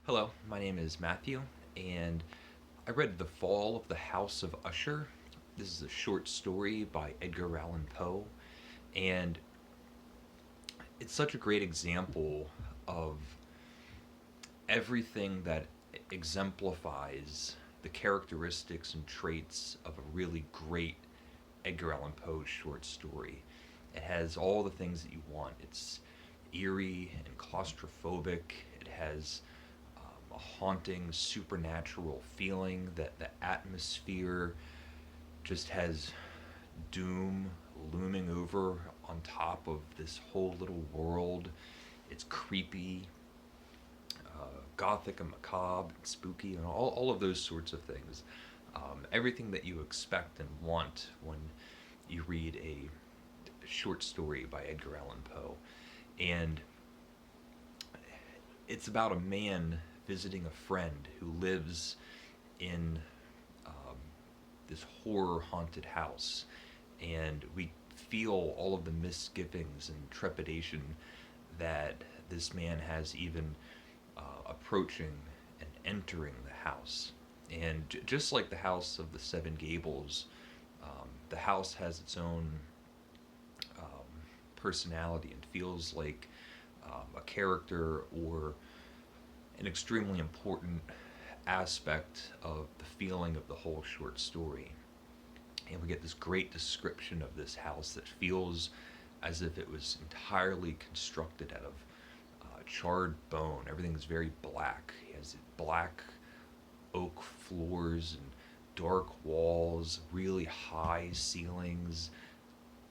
Hello, my name is Matthew, and I read The Fall of the House of Usher. This is a short story by Edgar Allan Poe, and it's such a great example of everything that exemplifies the characteristics and traits of a really great Edgar Allan Poe short story. It has all the things that you want. It's eerie and claustrophobic. It has a haunting, supernatural feeling. That the atmosphere just has doom looming over on top of this whole little world. It's creepy, gothic and macabre and spooky and all of those sorts of things. Everything that you expect and want when you read a short story by Edgar Allan Poe. And it's about a man visiting a friend who lives in um, this horror haunted house. And we feel all of the misgivings and trepidation that this man has even approaching and entering the house. And just like the House of the Seven Gables, the house has its own personality and feels like a character or an extremely important aspect of the feeling of the whole short story. And we get this great description of this house that feels as if it was entirely constructed out of charred bone. Everything is very black. It has black oak floors and dark walls, really high ceilings,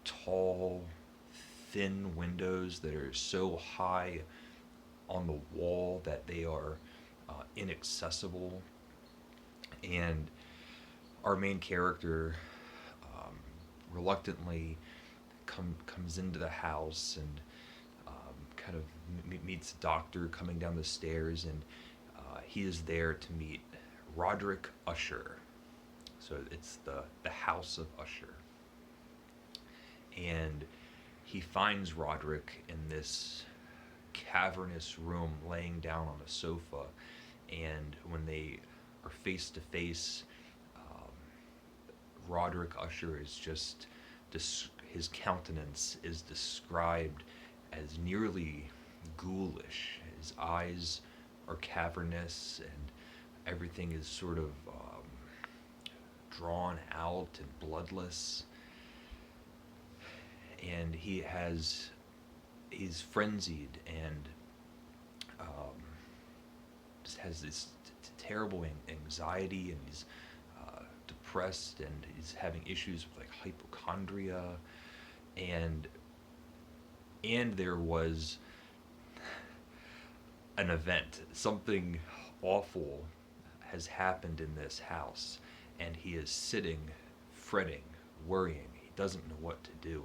tall, thin windows that are so high on the wall that they are inaccessible. And our main character reluctantly comes into the house and kind of meets a doctor coming down the stairs, and he is there to meet Roderick Usher. So it's the House of Usher. And he finds Roderick in this cavernous room laying down on a sofa. And when they are face to face, Roderick Usher is just his countenance is described as nearly ghoulish. His eyes are cavernous, and everything is sort of drawn out and bloodless. And he's frenzied and um, just has this terrible anxiety, and he's depressed, and he's having issues with like hypochondria, and there was an event, something awful has happened in this house, and he is sitting, fretting, worrying. He doesn't know what to do,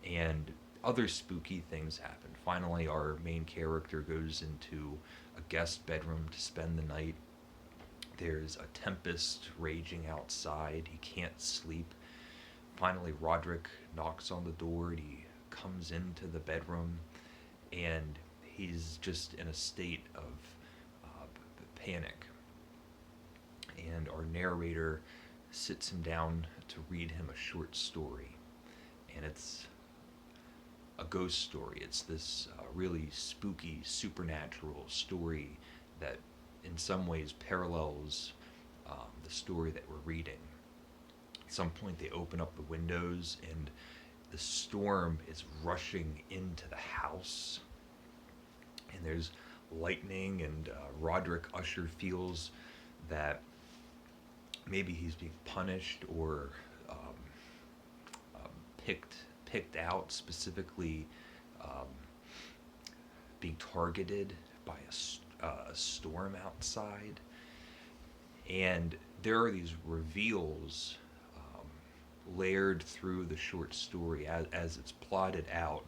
and other spooky things happen. Finally, our main character goes into a guest bedroom to spend the night. There's a tempest raging outside. He can't sleep. Finally, Roderick knocks on the door, and he comes into the bedroom, and he's just in a state of panic. And our narrator sits him down to read him a short story. And it's a ghost story. It's this really spooky, supernatural story that in some ways parallels the story that we're reading. At some point, they open up the windows, and the storm is rushing into the house, and there's lightning, and Roderick Usher feels that maybe he's being punished or um, picked out, specifically um, being targeted by a storm outside. And there are these reveals layered through the short story as it's plotted out.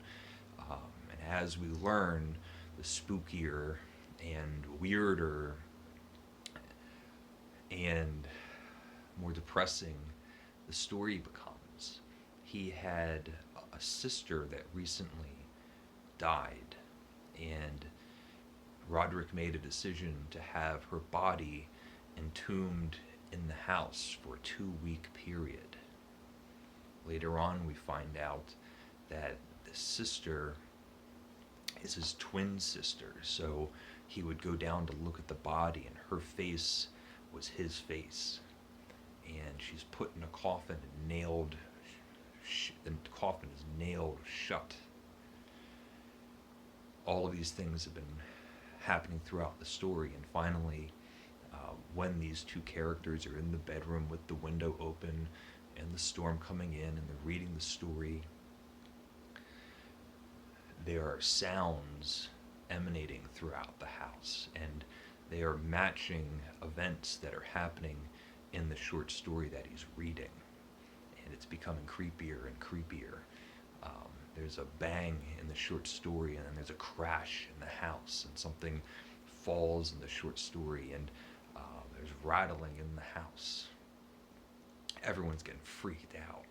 And as we learn, the spookier and weirder and more depressing the story becomes. He had a sister that recently died, and Roderick made a decision to have her body entombed in the house for a 2-week period. Later on, we find out that the sister is his twin sister, so he would go down to look at the body, and her face was his face. And she's put in a coffin and nailed, the coffin is nailed shut. All of these things have been happening throughout the story, and finally, when these two characters are in the bedroom with the window open and the storm coming in and they're reading the story, there are sounds emanating throughout the house, and they are matching events that are happening in the short story that he's reading, and it's becoming creepier and creepier. There's a bang in the short story, and then there's a crash in the house, and something falls in the short story, and there's rattling in the house. Everyone's getting freaked out,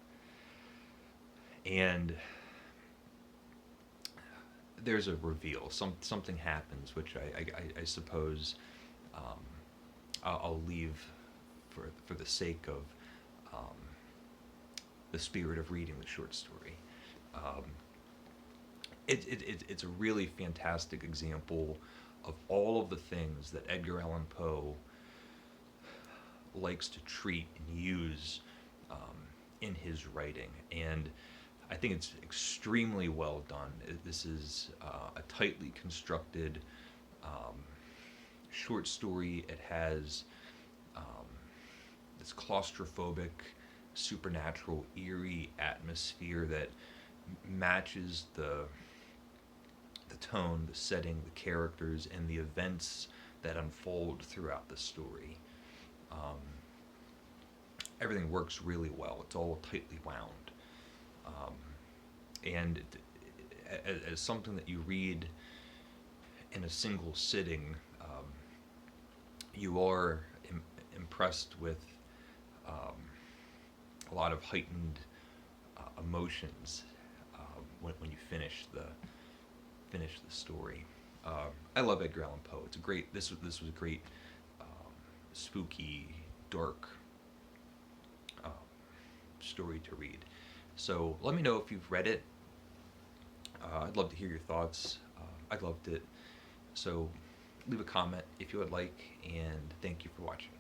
and there's a reveal. Something happens, which I suppose I'll leave for the sake of the spirit of reading the short story. It's a really fantastic example of all of the things that Edgar Allan Poe likes to treat and use in his writing, and I think it's extremely well done. This is a tightly constructed short story. It has this claustrophobic, supernatural, eerie atmosphere that matches the tone, the setting, the characters, and the events that unfold throughout the story. Everything works really well. It's all tightly wound. And as something that you read in a single sitting, you are impressed with a lot of heightened emotions when you finish the story. I love Edgar Allan Poe. It's a great. This was a great, spooky, dark story to read. So let me know if you've read it. I'd love to hear your thoughts. I loved it. So leave a comment if you would like, and thank you for watching.